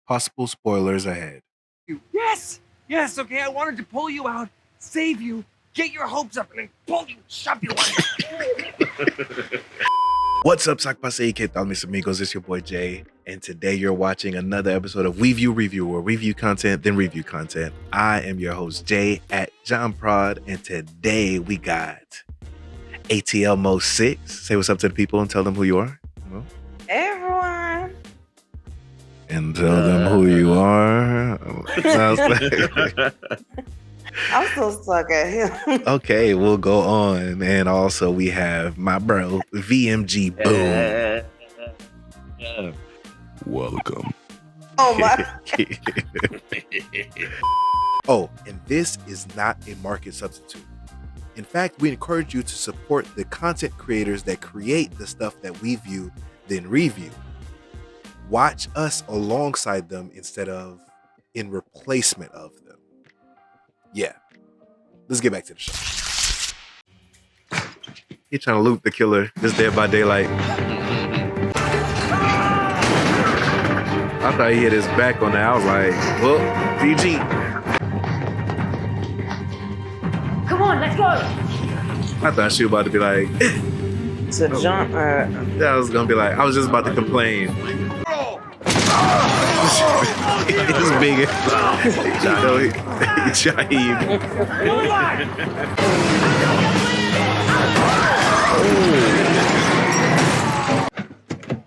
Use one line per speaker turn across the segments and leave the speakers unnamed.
Possible spoilers ahead.
Yes! Yes, okay, I wanted to pull you out, save you, get your hopes up, and then pull you, shove you under.
What's up, Sakpase? ¿Qué tal, mis amigos? It's your boy Jay, and today you're watching another episode of WeView Review, where we view content, then review content. I am your host, Jay, at John Prod, and today we got ATL Mo 6. Say what's up to the people and tell them who you are.
Hey, everyone.
And tell them who you are.
I'm so stuck at him.
Okay, we'll go on. And also we have my bro, VMG Boom. Welcome.
Oh, my.
Oh, and this is not a market substitute. In fact, we encourage you to support the content creators that create the stuff that we view, then review. Watch us alongside them instead of in replacement of them. Yeah. Let's get back to the show. He's trying to loop the killer. This Dead by Daylight. I thought he hit his back on that. I was like, well, GG.
Come on, let's go.
I thought she was about to be like,
So, John,
I was gonna be like, I was just about to complain. He's big. Shaheed.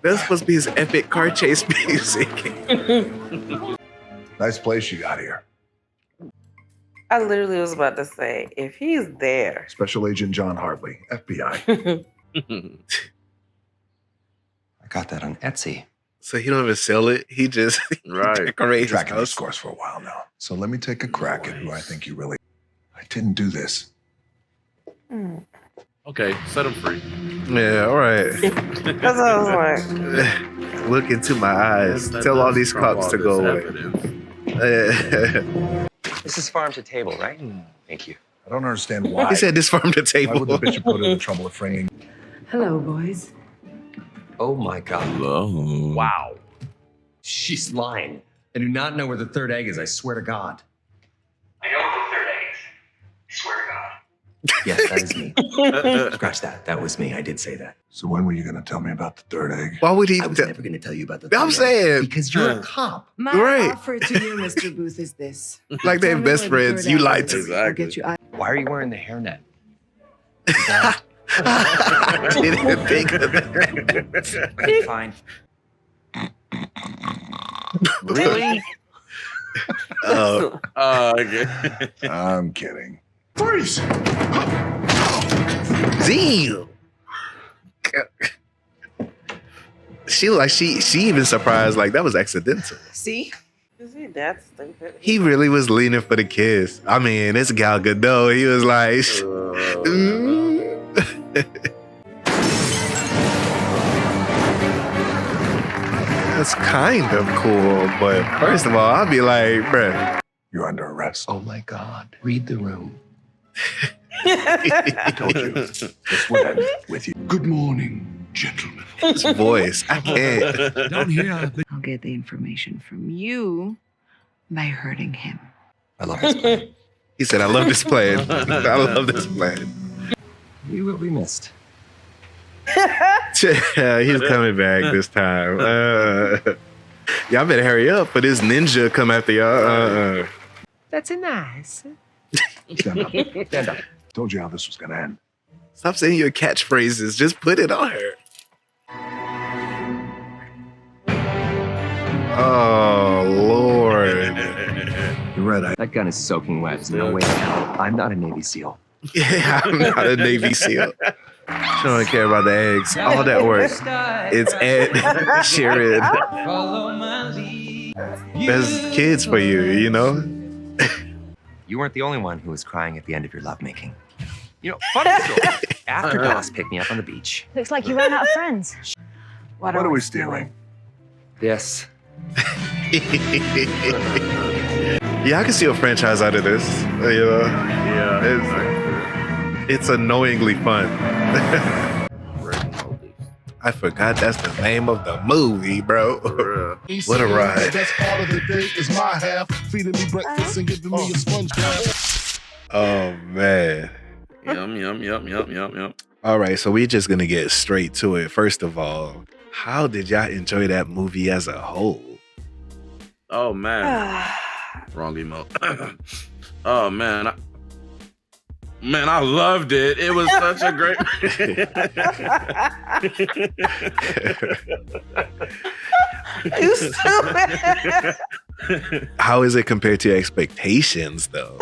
That's supposed to be his epic car chase music.
Nice place you got here.
I literally was about to say, if he's there.
Special Agent John Hartley, FBI.
I got that on Etsy.
So he don't even sell it. He just decorates his
Tracking this
house.
course for a while now. So let me take a crack at who I think you really... I didn't do this.
Okay, set him free.
Yeah, all right.
Because I was like,
Look into my eyes. Tell all these cops to go away.
This is farm to table, right? Thank you.
I don't understand why.
He said this farm to
Why
table.
would the bishop go to the trouble of framing?
Hello, boys.
Oh my God. Wow. She's lying. I do not know where the third egg is, I swear to God.
I know what the third egg is. I swear to God.
Yes, that is me. Scratch that. That was me. I did say that.
So when were you going to tell me about the third egg?
Why would he?
I was never going to tell you about the third
I'm
egg
saying.
because you're a cop.
My
Right.
offer to you, Mr. Booth, is this.
Like they're
Tell me
best
where the
friends.
third
You
egg
lied
is.
to me.
I'll get you out.
Why are you wearing the hairnet?
I didn't think of that.
Fine.
Really?
Oh,
Okay.
I'm kidding.
damn. She even surprised like that was accidental.
see? Is he that stupid?
He really was leaning for the kiss. I mean, it's Gal Gadot. He was like, That's kind of cool, but first of all, I'll be like, bruh.
You're under arrest.
Oh my God. Read the room.
I told you. This would end with you. Good morning, gentlemen.
His voice, I can't.
Down here.
I'll get the information from you by hurting him.
I love this plan.
He said, I love this plan. I love this plan.
You will be missed.
He's coming back this time. Y'all better hurry up for this ninja come after y'all.
That's nice.
Stand up. Stand up. Told you how this was going to end.
Stop saying your catchphrases. Just put it on her. Oh, Lord.
You're right.
That gun is soaking wet. No way in hell. I'm not a Navy SEAL.
Yeah, I'm not a Navy SEAL. She don't care about the eggs. All that work. It's Ed Sheeran. There's kids for you, you know?
You weren't the only one who was crying at the end of your lovemaking. You know, funny story. After Doss picked me up on the beach.
Looks like you ran out of friends.
What are we stealing?
This.
Yeah, I can see a franchise out of this. You know?
Yeah.
It's annoyingly fun. I forgot that's the name of the movie, bro.
For real.
What a ride.
The best part of the day is my half, feeding me breakfast and giving me a sponge bath.
Oh man.
Yum.
All right, so we're just gonna get straight to it. First of all, how did y'all enjoy that movie as a whole?
Oh man. Wrong emote. Oh man. I loved it. It was such a great.
You stupid.
How is it compared to your expectations, though?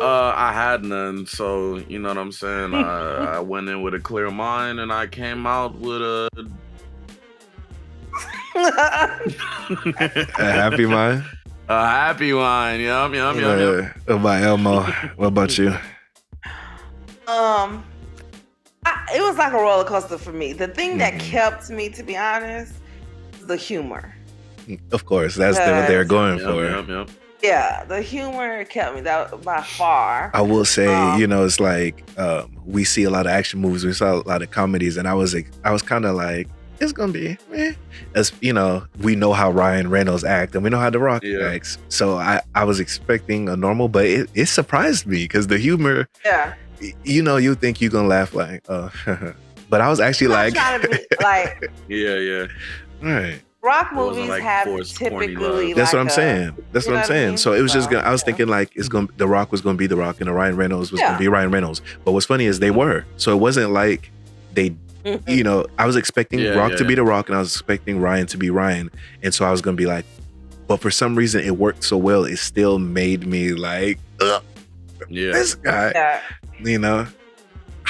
I had none, so you know what I'm saying. I went in with a clear mind, and I came out with a
happy mind.
A happy mind. Yum.
What about Elmo? What about you?
It was like a roller coaster for me. The thing that kept me, to be honest, was the humor.
Of course, that's what they're going for.
Yep.
Yeah, the humor kept me that by far.
I will say, it's like we see a lot of action movies, we saw a lot of comedies, and I was kind of like, it's gonna be, as we know how Ryan Reynolds acts, and we know how The Rock acts. So I was expecting a normal, but it surprised me because the humor.
Yeah.
You think you're gonna laugh like, but I was actually like,
trying to be, like,
yeah.
All right.
Rock movies
like
have
forced, corny
typically.
love.
That's
like
what I'm saying. That's what I'm saying. So it was just I was thinking like The Rock was gonna be The Rock and the Ryan Reynolds was gonna be Ryan Reynolds. But what's funny is they were. So it wasn't like they I was expecting Rock to be The Rock and I was expecting Ryan to be Ryan. And so I was gonna be like, but for some reason it worked so well, it still made me like, this guy.
Yeah.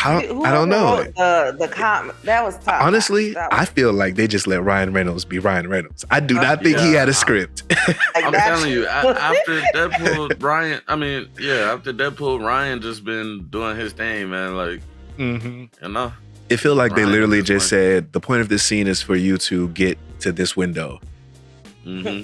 I don't know.
The comment that was tough.
Honestly, I feel like they just let Ryan Reynolds be Ryan Reynolds. I do not think he had a script.
I'm telling you, after Deadpool, Ryan just been doing his thing, man. Like,
It feel like they literally just said, the point of this scene is for you to get to this window.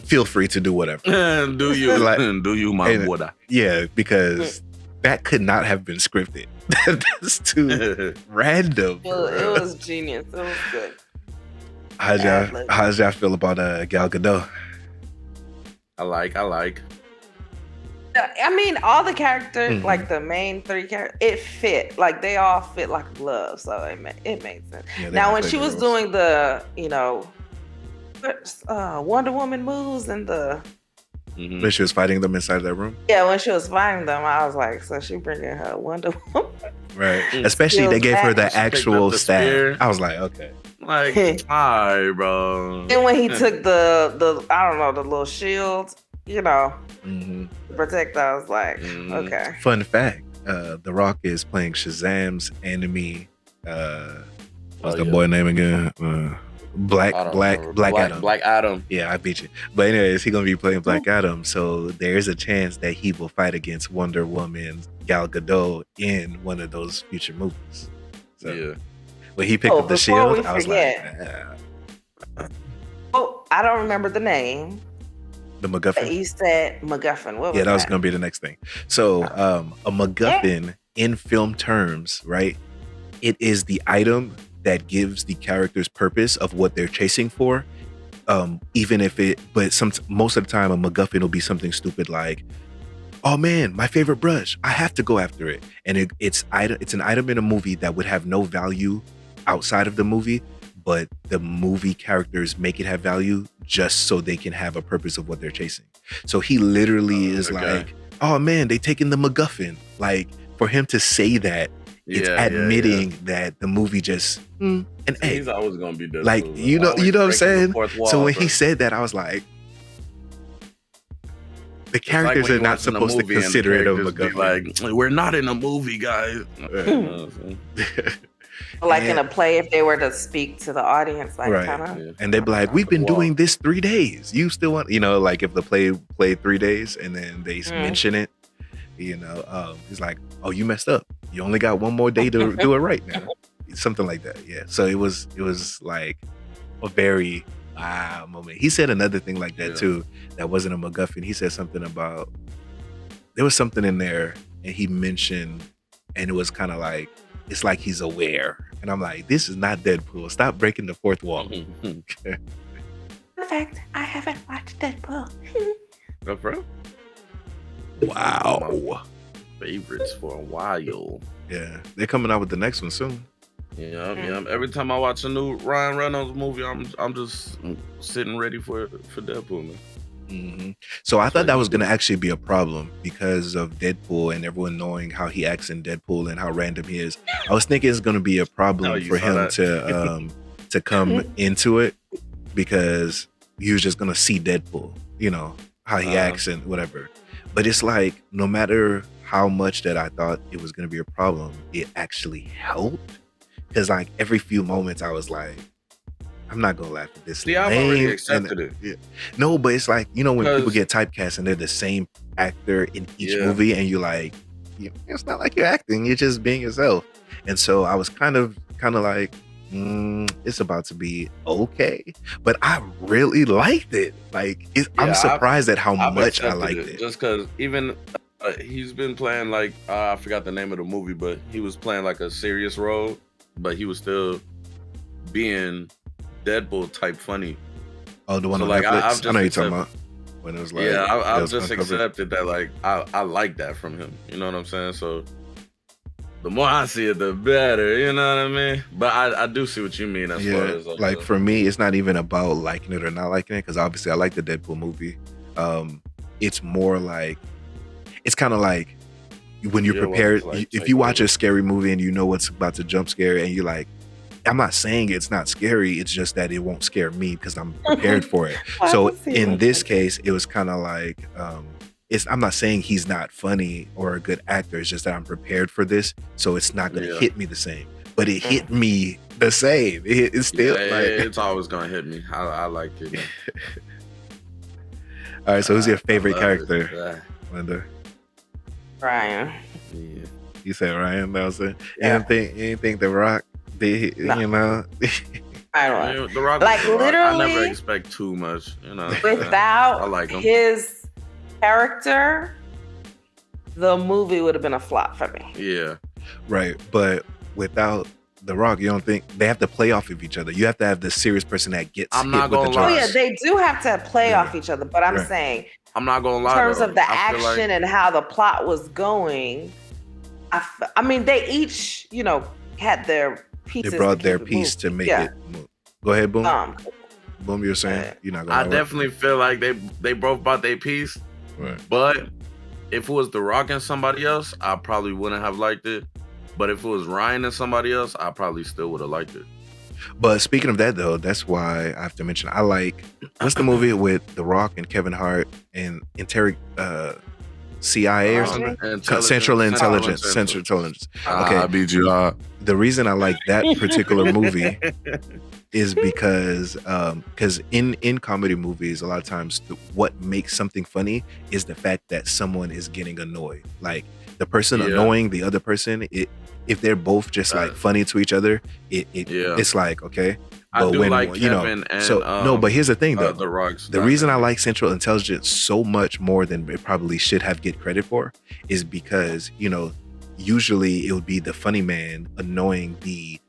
Feel free to do whatever.
do you, my brother?
Yeah, because that could not have been scripted. That's too random.
It was genius. It was good.
How's y'all feel about Gal Gadot?
I like.
I mean, all the characters, like the main three characters, it fit. Like they all fit like a glove. So it made sense.
Yeah,
now, when she was doing the, Wonder Woman moves and the.
When she was fighting them inside that room?
Yeah, when she was fighting them, I was like, so she bringing her Wonder Woman.
Right. Especially they gave her the actual staff. I was like, okay.
Like, hi, bro.
And when he took the I don't know, the little shield, to protect, I was like, okay.
Fun fact, The Rock is playing Shazam's enemy. What's the boy name again? Black Adam.
Black Adam.
Yeah, I beat you. But anyways, he's gonna be playing Black Adam, so there's a chance that he will fight against Wonder Woman, Gal Gadot in one of those future movies. So when he picked up the shield, I was like,
I don't remember the name.
The MacGuffin.
You said MacGuffin. What was
that was gonna be the next thing. So a MacGuffin in film terms, right? It is the item that gives the characters purpose of what they're chasing for, even if most of the time a MacGuffin will be something stupid like, oh man, my favorite brush, I have to go after it, and it's an item in a movie that would have no value outside of the movie, but the movie characters make it have value just so they can have a purpose of what they're chasing. So he literally is like, oh man, they taking the MacGuffin. Like, for him to say that, it's admitting that the movie just
he's always gonna be
like, you know what I'm saying? So when he said that, I was like, the characters are not supposed to consider it a MacGuffin.
Like, we're not in a movie, guys.
Like in a play, if they were to speak to the audience, like kind of.
And they'd be like, we've been doing this 3 days. You still want, like if the play played 3 days and then they mention it, he's like, oh, you messed up. You only got one more day to do it right now. Something like that. Yeah. So it was like a very moment. He said another thing like that too. That wasn't a MacGuffin. He said something about, there was something in there and he mentioned, and it was kind of like, it's like he's aware. And I'm like, this is not Deadpool. Stop breaking the fourth wall.
In fact, I haven't watched Deadpool.
Go for it.
Wow.
Favorites for a while.
Yeah, they're coming out with the next one soon.
Yeah. Every time I watch a new Ryan Reynolds movie, I'm just sitting ready for Deadpool, man.
Mm-hmm. So I thought that was going to actually be a problem because of Deadpool and everyone knowing how he acts in Deadpool and how random he is. I was thinking it's going to be a problem for him to come into it because he was just going to see Deadpool, you know, how he acts and whatever. But it's like, no matter how much that I thought it was going to be a problem, it actually helped. Because like every few moments I was like, I'm not gonna laugh at this.
See, I've already accepted it.
Yeah. No, but it's like, you know, when people get typecast and they're the same actor in each movie, and you're like, it's not like you're acting, you're just being yourself. And so I was kind of like, it's about to be okay. But I really liked it. Like, I'm surprised at how much I liked it.
Just because even he's been playing like I forgot the name of the movie, but he was playing like a serious role, but he was still being Deadpool type funny.
Oh, the one on Netflix? I know you're talking about. When it was like,
I've just accepted that. Like, I like that from him. You know what I'm saying? So the more I see it, the better. You know what I mean? But I do see what you mean as far as
like for me, it's not even about liking it or not liking it, because obviously I like the Deadpool movie. It's more like, it's kind of like when you're prepared. If you watch a scary movie and you know what's about to jump scare, and you're like, I'm not saying it's not scary, it's just that it won't scare me because I'm prepared for it. So in this case, it was kind of like, I'm not saying he's not funny or a good actor, it's just that I'm prepared for this, so it's not going to hit me the same. But it hit me the same. It's still like,
it's always going to hit me. I like it.
All right, so who's your favorite character, Linda?
Ryan.
Yeah.
You said Ryan? That was it? You didn't think The Rock? You know,
I don't know.
The Rock,
like literally,
I never expect too much. You know,
without
I like him.
His character, the movie would have been a flop for me.
Yeah,
right. But without The Rock, you don't think they have to play off of each other? You have to have the serious person that gets hit with the jokes.
Oh yeah, they do have to play off each other. But I'm saying,
I'm not gonna lie.
In terms of the action and how the plot was going, I mean, they each, you know, had their pieces.
They brought their piece to make it move. Go ahead, Boom. Boom, you're saying you're not gonna.
I definitely feel like they both brought their piece.
Right.
But if it was The Rock and somebody else, I probably wouldn't have liked it. But if it was Ryan and somebody else, I probably still would have liked it.
But speaking of that, though, that's why I have to mention, I like, what's the movie with The Rock and Kevin Hart and CIA or something? Central Intelligence. Okay.
I beat you up.
The reason I like that particular movie is because in comedy movies, a lot of times what makes something funny is the fact that someone is getting annoyed. Like the person annoying the other person, if they're both just like funny to each other, it's like, okay. But
I do like Kevin and
but here's the thing though.
The Rock's
the reason I like Central Intelligence so much more than it probably should have get credit for is because, you know, usually it would be the funny man annoying The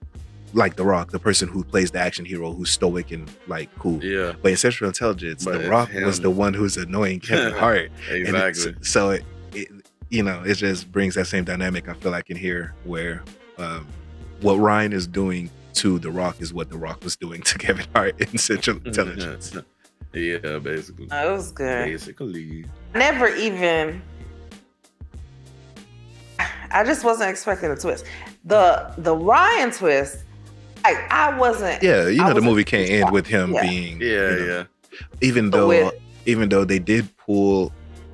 Rock, the person who plays the action hero who's stoic and like cool.
Yeah.
But in Central Intelligence, The Rock was the one who's annoying Kevin Hart.
Exactly.
So it you know, it just brings that same dynamic I feel like in here where what Ryan is doing to The Rock is what The Rock was doing to Kevin Hart in Central Intelligence.
Yeah, basically.
That was good.
Basically.
Never even. I just wasn't expecting a twist. The Ryan twist, I wasn't.
Yeah, you know the movie can't end with him being.
Yeah.
Even though they did pull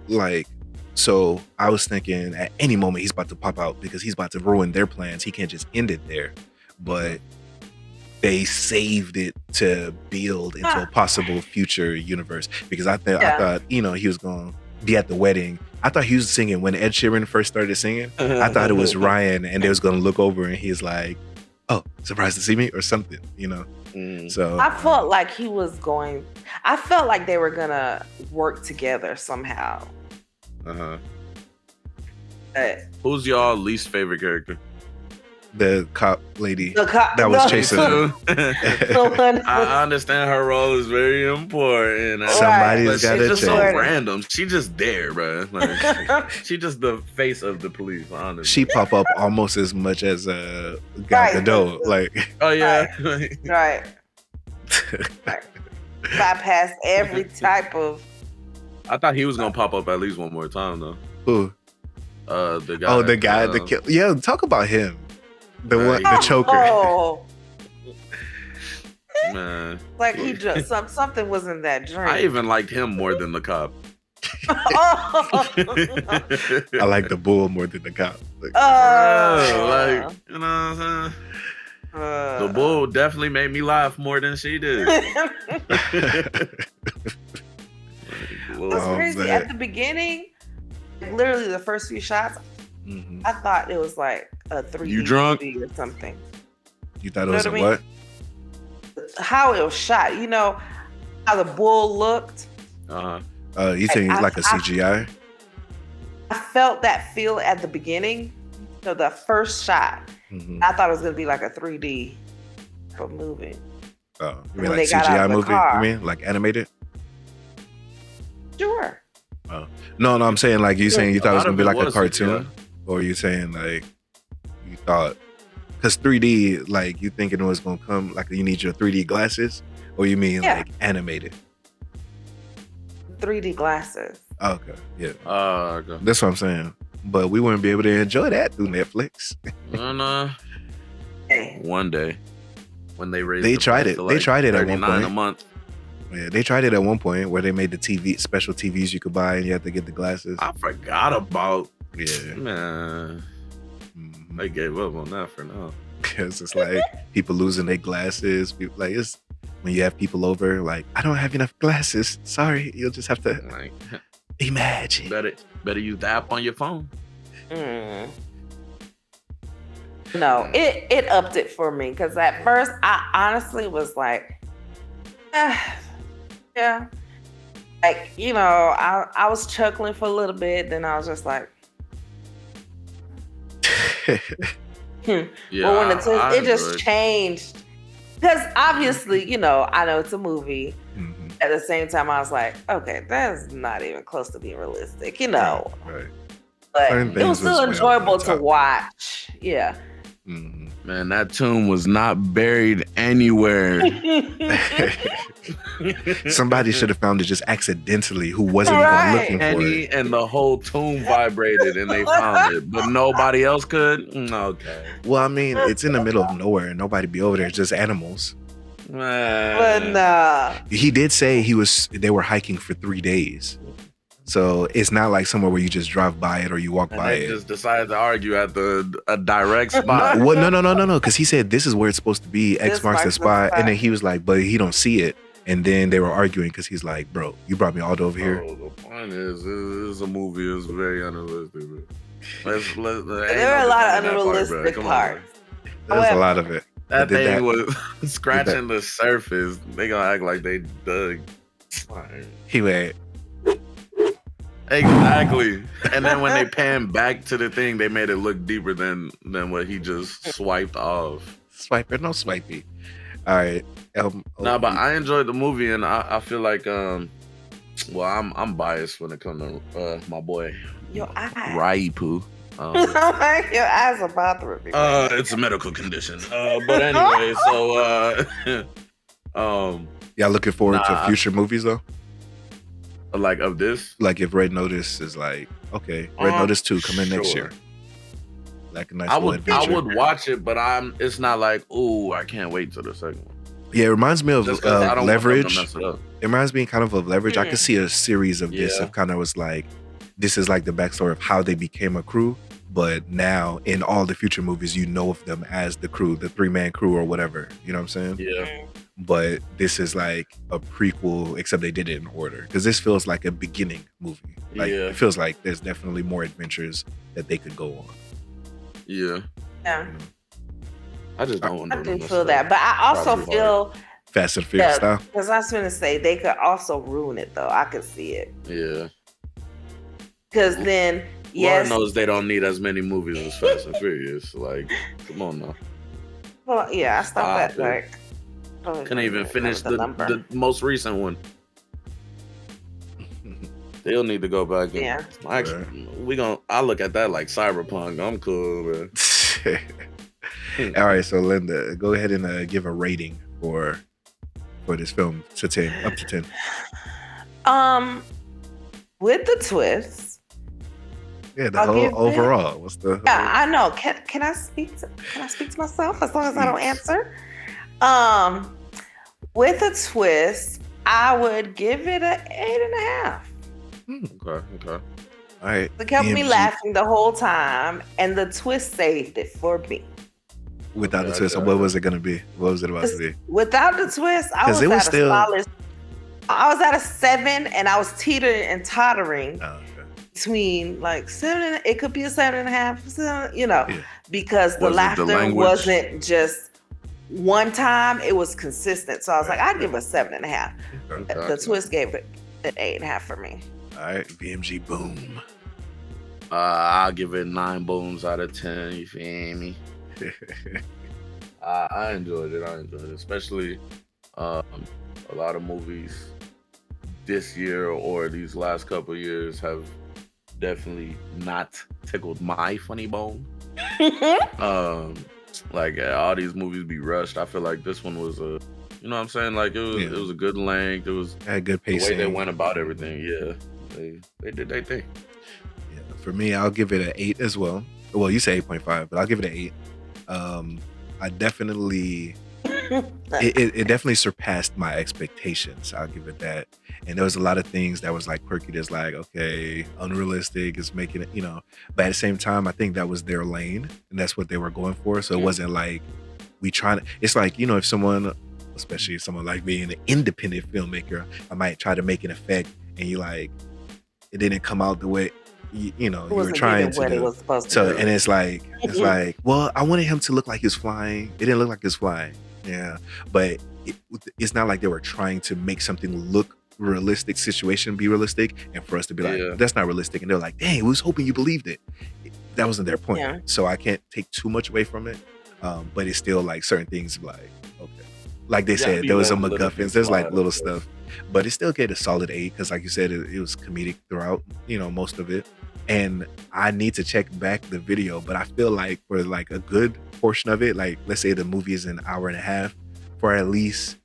like. So I was thinking at any moment he's about to pop out because he's about to ruin their plans. He can't just end it there. But they saved it to build into a possible future universe. Because I thought, you know, he was going to be at the wedding. I thought he was singing when Ed Sheeran first started singing. I thought it was Ryan and they was going to look over and he's like, oh, surprised to see me or something, you know? So
I felt like I felt like they were going to work together somehow.
Who's y'all least favorite character?
The cop lady
The cop
that was chasing her.
I understand her role is very important.
Somebody's
but
got
she's
to
just so
change.
random. She just there, bro. Like, she just the face of the police, honestly.
She pop up almost as much as Gal Gadot. Like,
oh yeah,
right. Bypass every type of.
I thought he was gonna pop up at least one more time though.
Who?
The guy.
Oh, the guy that killed. Yeah, talk about him. The one, the choker.
Oh,
man.
like he just something was in that drink.
I even liked him more than the cop.
I like the bull more than the cop.
Like, you know what I'm saying? The bull definitely made me laugh more than she did.
It's crazy.
Man.
At the beginning, literally the first few shots, I thought it was like a 3D
You drunk?
movie or something.
You thought it was
You know
a
what
what?
How it was shot, you know, how the bull looked.
You think it's like a CGI?
I felt that feel at the beginning. So the first shot, I thought it was gonna be like a 3D movie.
Oh, you mean
When
like
they got out
CGI
of the
movie?
car.
You mean like animated?
Sure.
Oh. No, I'm saying like you saying you thought it was
lot
gonna be
of it
like a
was
cartoon, or you saying like you thought because 3D like you thinking it was gonna come like you need your 3D glasses, or you mean like animated?
3D glasses.
Okay, yeah.
Okay.
That's what I'm saying. But we wouldn't be able to enjoy that through Netflix.
One day when they raised
They
the
tried
price
it.
to,
They
like,
tried it at one
$39
point.
a month.
Yeah, they tried it at one point where they made the TV special TVs you could buy and you had to get the glasses.
I forgot about.
Yeah,
man. They gave up on that for now.
Because it's like people losing their glasses. People, like it's when you have people over, like I don't have enough glasses. Sorry, you'll just have to
like
imagine.
Better use the app on your phone.
No, it upped it for me because at first I honestly was like, yeah, like you know, I was chuckling for a little bit, then I was just like,
Yeah,
but when
I
it just
enjoyed.
changed because obviously you know I know it's a movie. At the same time, I was like, okay, that's not even close to being realistic, you know.
Right.
But
Certain
it
things
was still
was way over
enjoyable
the
to
top.
watch. Yeah.
Man, that tomb was not buried anywhere.
Somebody should have found it just accidentally who wasn't even looking for it.
And the whole tomb vibrated and they found it, but nobody else could. Okay.
Well, I mean, it's in the middle of nowhere and nobody be over there. It's just animals.
But nah.
He did say they were hiking for 3 days. So it's not like somewhere where you just drive by it or you walk by
They
it.
just decided to argue at a direct spot.
Well, no. Because he said this is where it's supposed to be. X
This
marks the
marks the
spot.
spot.
And then he was like, but he don't see it. And then they were arguing because he's like, bro, you brought me all the way over here.
Oh, the point is, this is a movie. It's very unrealistic. Bro.
There are a lot of unrealistic parts.
There's a lot of it.
That
They did
thing
that.
was scratching the surface. They gonna act like they dug.
He went,
Exactly. And then when they panned back to the thing, they made it look deeper than what he just swiped off.
swiper, no swipey. All right.
Nah, but I enjoyed the movie, and I feel like well, I'm biased when it comes to my boy
Your eyes.
Raipu.
Your eyes are bothering me.
It's a medical condition. But anyway, so
y'all looking forward to
Nah.
future movies though?
like of this.
Like if Red Notice is like, okay, Red Notice 2 come in next
Sure.
year. Like a nice
I
little
would
adventure.
watch it, but it's not like, ooh, I can't wait till the second one.
Yeah, it reminds me of
Just 'cause I don't want them to
Leverage.
mess it up.
It reminds me kind of Leverage. I could see a series of this
Yeah.
of kind of was like, this is like the backstory of how they became a crew. But now in all the future movies, you know of them as the crew, the 3-man crew or whatever. You know what I'm saying?
Yeah.
But this is like a prequel, except they did it in order. Because this feels like a beginning movie. Like
Yeah.
it feels like there's definitely more adventures that they could go on.
Yeah.
Yeah.
I just don't want
I
them
do
to mess
feel
it
that.
up.
But I also
Probably
feel
Fast and Furious style.
because I was going to say they could also ruin it though. I could see it.
Yeah.
Because then Yes.
Lord knows they don't need as many movies as Fast and Furious. Like, come on now.
Well, yeah, I stopped
Stop
at
it.
like.
Couldn't even finish the
number.
most recent one. They'll need to go back and
Yeah.
actually, I look at that like Cyberpunk. I'm cool, man.
All right, so Linda, go ahead and give a rating for this film to 10, up to 10.
With the twist.
Yeah, the
I'll
whole
give it-
overall. What's the?
Yeah, I know. Can I speak to myself as long as I don't answer? With a twist, I would give it an 8.5.
Okay.
All right.
It kept me
BMG.
laughing the whole time, and the twist saved it for me.
Without the
Okay,
twist,
okay.
what was it gonna be? What was it about to be?
Without the twist, I
'Cause
was
it was
at
still-
a solid. I was at a 7, and I was teetering and tottering
Oh, okay.
between like 7. It could be a 7.5,
Yeah.
because the
Was it the
laughter
language?
wasn't just one time; it was consistent. So I was like, I'd give it a 7.5.
Okay.
The twist gave it an 8.5 for me.
All right, BMG, boom.
I'll give it 9 booms out of 10. You feel me? I enjoyed it. Especially a lot of movies this year or these last couple of years have definitely not tickled my funny bone. Like all these movies be rushed. I feel like this one was you know what I'm saying? Like it was a good length. It was
Had good
the way
pacing.
they went about everything. Yeah, they did their thing.
Yeah, for me, I'll give it an 8 as well. Well, you say 8.5, but I'll give it an 8. I definitely, it definitely surpassed my expectations. I'll give it that. And there was a lot of things that was like quirky. That's like, okay, unrealistic. It's making it, but at the same time, I think that was their lane and that's what they were going for. So it wasn't like it's like, if someone, especially someone like me, an independent filmmaker, I might try to make an effect and it didn't come out the way you were trying to do. And it's like well, I wanted him to look like he's flying. It didn't look like he's flying. Yeah, but it's not like they were trying to make something look realistic, situation be realistic, and for us to be like, that's not realistic. And they're like, dang, we was hoping you believed it. That wasn't their point.
Yeah.
So I can't take too much away from it. But it's still like certain things like, okay. Like they said, there was some MacGuffins. There's like little stuff. But it still get a solid 8 because like you said, it was comedic throughout, most of it. And I need to check back the video, but I feel like for like a good portion of it, like let's say the movie is an hour and a half, for at least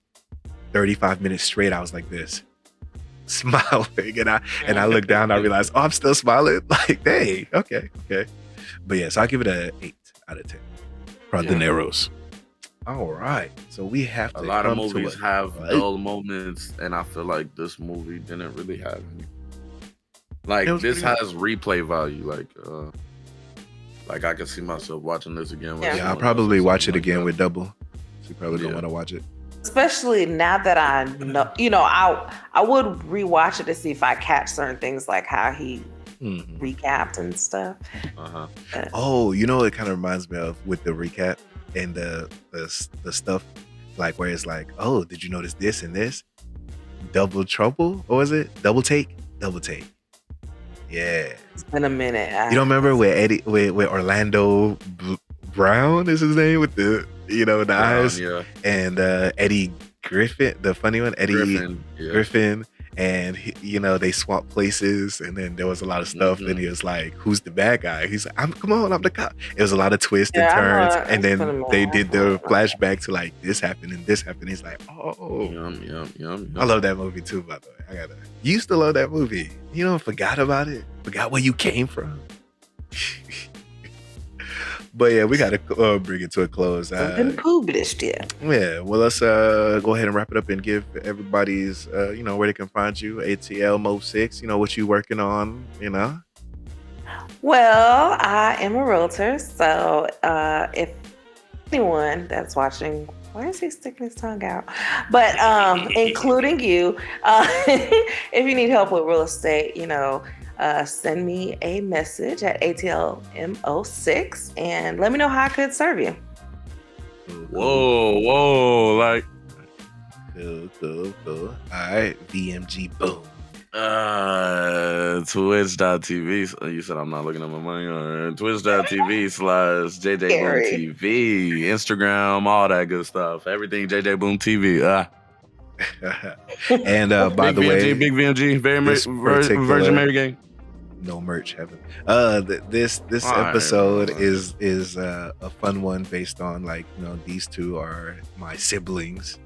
35 minutes straight, I was like this, smiling. And I look down, I realize, oh, I'm still smiling. Like, hey, okay. But yeah, so I give it an 8 out of 10. Prondeneros. All right. So we have to
A lot of
come to
movies
a-
have
right?
dull moments, and I feel like this movie didn't really have any. Like
It was
this
pretty
has replay value. Like I can see myself watching this again. With
Yeah.
Yeah,
someone
I'll
else
probably
or
watch it
something
again
like
with double. So you probably don't
Yeah.
want to watch it.
Especially now that I know, I would rewatch it to see if I catch certain things like how he recapped and stuff.
that. Uh-huh.
Oh, it kind of reminds me of with the recap and the stuff like where it's like, oh, did you notice this and this? Double trouble? What was it? Double take? Double take. Yeah.
It's been a minute.
You don't remember where with Orlando Brown is his name with the the eyes,
Yeah.
and Eddie Griffin, the funny one, Eddie
Griffin. Yeah.
Griffin, and they swapped places, and then there was a lot of stuff, and he was like, "Who's the bad guy?" He's like, I'm the cop." It was a lot of twists and
Yeah, I know.
turns, and
It's been a
then
minute.
they did the flashback to like this happened and this happened. He's like, "Oh,
Yum.
I love that movie too." By the way, you used to love that movie. Forgot about it. Forgot where you came from. But yeah, we got to bring it to a close.
Been published yet.
Yeah, well, let's go ahead and wrap it up and give everybody's, where they can find you. ATL Mo 6, what you working on,
Well, I am a realtor, so if anyone that's watching, why is he sticking his tongue out? But including you, if you need help with real estate, send me a message at ATLMO6 and let me know how I could serve you.
Whoa. Like
Cool. All right, BMG, boom.
Twitch.tv. You said I'm not looking at my money. Twitch.tv/JJBoomTV. Instagram, all that good stuff. Everything JJ Boom TV.
And by
Big
the way,
VMG, Big VMG,
this
Virgin
particular
Mary Gang.
no merch heaven. This
All right,
episode
all right.
is a fun one based on, like, these two are my siblings,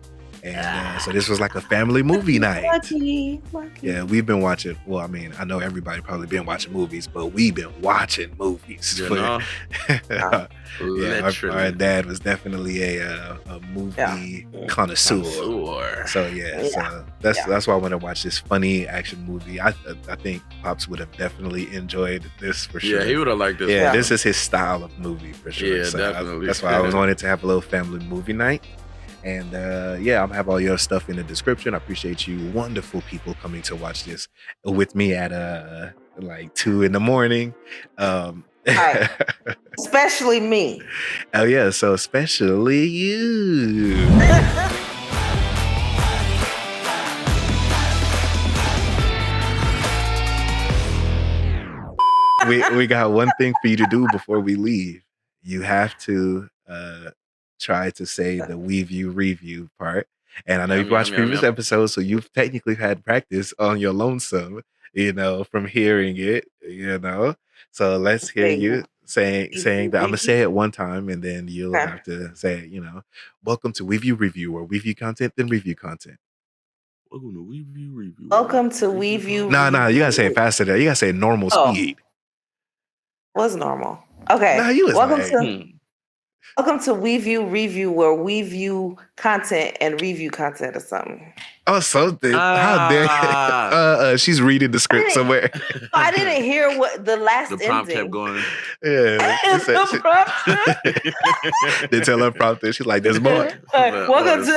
and so this was like a family movie night.
Lucky.
Yeah, we've been watching. Well, I mean, I know everybody probably been watching movies, but we've been watching movies.
You know?
Yeah,
Literally.
our dad was definitely a movie connoisseur. So so that's why I want to watch this funny action movie. I think Pops would have definitely enjoyed this for sure.
Yeah, he would have liked this.
Yeah, this is his style of movie for sure.
Yeah,
So
definitely.
that's why I wanted to have a little family movie night. And I'm gonna have all your stuff in the description. I appreciate you wonderful people coming to watch this with me at like 2 a.m.
Right. Especially me.
Oh yeah, so especially you. we got one thing for you to do before we leave. You have to try to say the WeView review part. And I know you've watched previous episodes, so you've technically had practice on your lonesome, from hearing it, So let's hear you saying that. I'm gonna say it one time, and then you'll have to say, welcome to WeView Review, or WeView content, then review content.
Welcome to WeView Review.
Welcome to WeView.
No, you gotta say it faster there. You gotta say normal speed.
What's normal? Okay.
Nah, you was
Welcome to WeView Review, where we view content and review content or something.
Oh, something. How dare she's reading the script somewhere.
I didn't hear what the last
The prompt
ending.
kept going.
Yeah. They tell her prompt, she's like, there's more.
Welcome to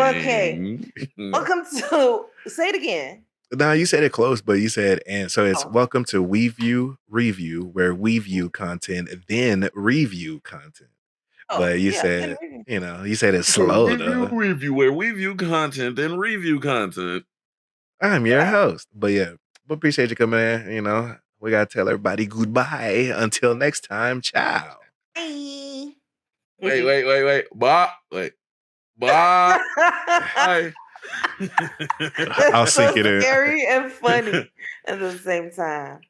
okay. Welcome to say it again.
No, you said it close, but you said, and so it's welcome to WeView Review, where we view content, then review content. But you said, you said it's slow though.
Review, where we view content, then review content.
I'm your host. But appreciate you coming in. We gotta tell everybody goodbye. Until next time, ciao.
Bye.
Wait. Bye. Wait. Bye. Bye.
I'll sink it in.
Scary and funny at the same time.